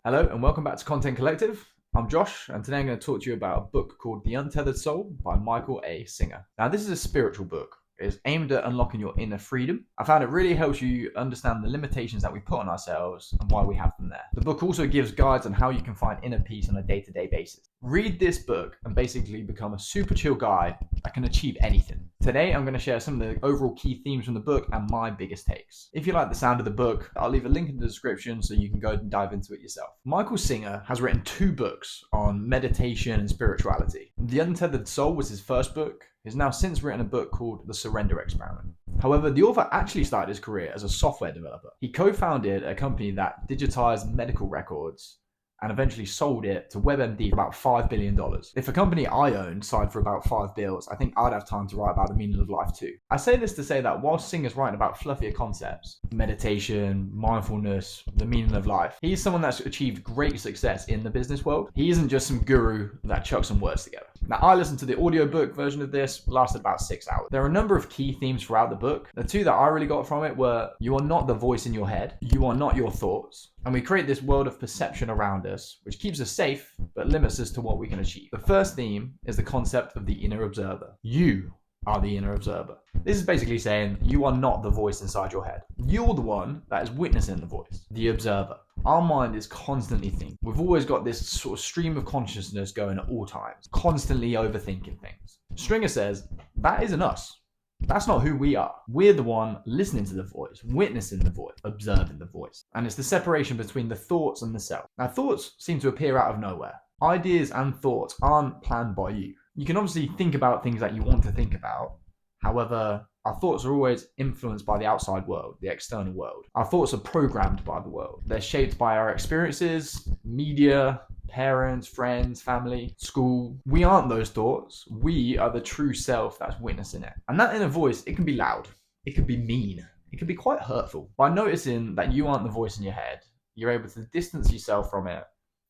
Hello and welcome back to Content Collective. I'm Josh, and today I'm going to talk to you about a book called The Untethered Soul by Micheal Singer. Now, this is a spiritual book. It's aimed at unlocking your inner freedom. I found it really helps you understand the limitations that we put on ourselves and why we have them there. The book also gives guides on how you can find inner peace on a day-to-day basis. Read this book and basically become a super chill guy that can achieve anything. Today, I'm going to share some of the overall key themes from the book and my biggest takes. If you like the sound of the book, I'll leave a link in the description so you can go and dive into it yourself. Micheal Singer has written 2 books on meditation and spirituality. The Untethered Soul was his first book. He's now since written a book called The Surrender Experiment. However, the author actually started his career as a software developer. He co-founded a company that digitized medical records and eventually sold it to WebMD for about $5 billion. If a company I owned signed for about $5 billion, I think I'd have time to write about the meaning of life too. I say this to say that while Singer's writing about fluffier concepts, meditation, mindfulness, the meaning of life, he's someone that's achieved great success in the business world. He isn't just some guru that chucks some words together. Now, I listened to the audiobook version of this, lasted about 6 hours. There are a number of key themes throughout the book. The 2 that I really got from it were, you are not the voice in your head, you are not your thoughts, and we create this world of perception around us, which keeps us safe, but limits us to what we can achieve. The first theme is the concept of the inner observer. You are the inner observer. This is basically saying you are not the voice inside your head. You're the one that is witnessing the voice, the observer. Our mind is constantly thinking. We've always got this sort of stream of consciousness going at all times, constantly overthinking things. Stringer says, that isn't us. That's not who we are. We're the one listening to the voice, witnessing the voice, observing the voice. And it's the separation between the thoughts and the self. Now, thoughts seem to appear out of nowhere. Ideas and thoughts aren't planned by you. You can obviously think about things that you want to think about. However, our thoughts are always influenced by the outside world, the external world. Our thoughts are programmed by the world. They're shaped by our experiences, media, parents, friends, family, school. We aren't those thoughts. We are the true self that's witnessing it. And that inner voice, it can be loud. It can be mean. It can be quite hurtful. By noticing that you aren't the voice in your head, you're able to distance yourself from it,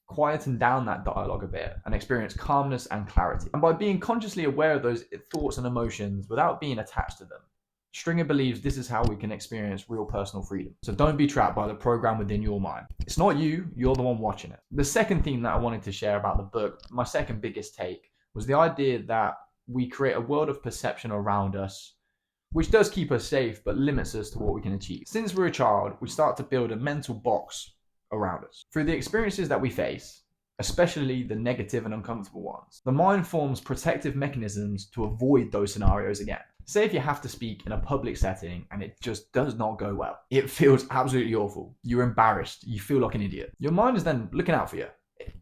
quieten down that dialogue a bit, and experience calmness and clarity. And by being consciously aware of those thoughts and emotions without being attached to them, Stringer believes this is how we can experience real personal freedom. So don't be trapped by the program within your mind. It's not you, you're the one watching it. The second theme that I wanted to share about the book, my second biggest take, was the idea that we create a world of perception around us, which does keep us safe, but limits us to what we can achieve. Since we're a child, we start to build a mental box around us. Through the experiences that we face, especially the negative and uncomfortable ones, the mind forms protective mechanisms to avoid those scenarios again. Say if you have to speak in a public setting and it just does not go well. It feels absolutely awful. You're embarrassed. You feel like an idiot. Your mind is then looking out for you.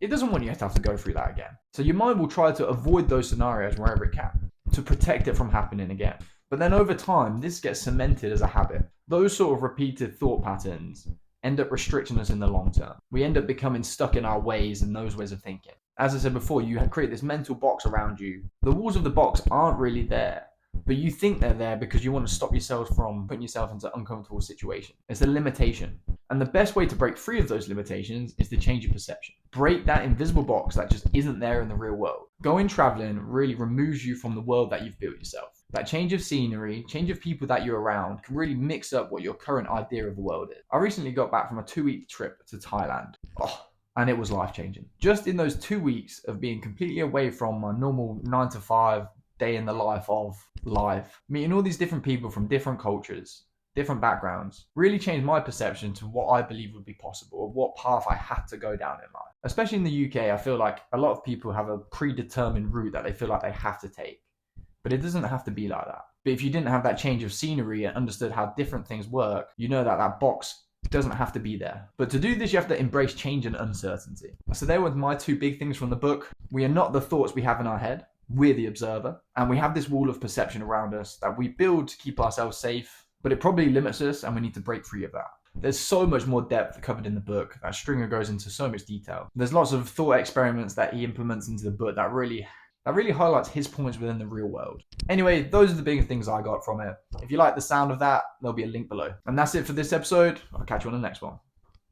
It doesn't want you to have to go through that again. So your mind will try to avoid those scenarios wherever it can to protect it from happening again. But then over time, this gets cemented as a habit. Those sort of repeated thought patterns end up restricting us in the long term. We end up becoming stuck in our ways and those ways of thinking. As I said before, you create this mental box around you. The walls of the box aren't really there, but you think they're there because you want to stop yourself from putting yourself into uncomfortable situations. It's a limitation. And the best way to break free of those limitations is to change your perception. Break that invisible box that just isn't there in the real world. Going traveling really removes you from the world that you've built yourself. That change of scenery, change of people that you're around can really mix up what your current idea of the world is. I recently got back from a 2-week trip to Thailand. And it was life-changing. Just in those 2 weeks of being completely away from my normal 9 to 5 day in the life of life, meeting all these different people from different cultures, different backgrounds, really changed my perception to what I believe would be possible, or what path I had to go down in life. Especially in the UK, I feel like a lot of people have a predetermined route that they feel like they have to take. But it doesn't have to be like that. But if you didn't have that change of scenery and understood how different things work, you know that that box doesn't have to be there. But to do this, you have to embrace change and uncertainty. So there were my 2 big things from the book. We are not the thoughts we have in our head. We're the observer. And we have this wall of perception around us that we build to keep ourselves safe, but it probably limits us and we need to break free of that. There's so much more depth covered in the book that Stringer goes into so much detail. There's lots of thought experiments that he implements into the book that really highlights his points within the real world. Anyway, those are the big things I got from it. If you like the sound of that, there'll be a link below. And that's it for this episode. I'll catch you on the next one.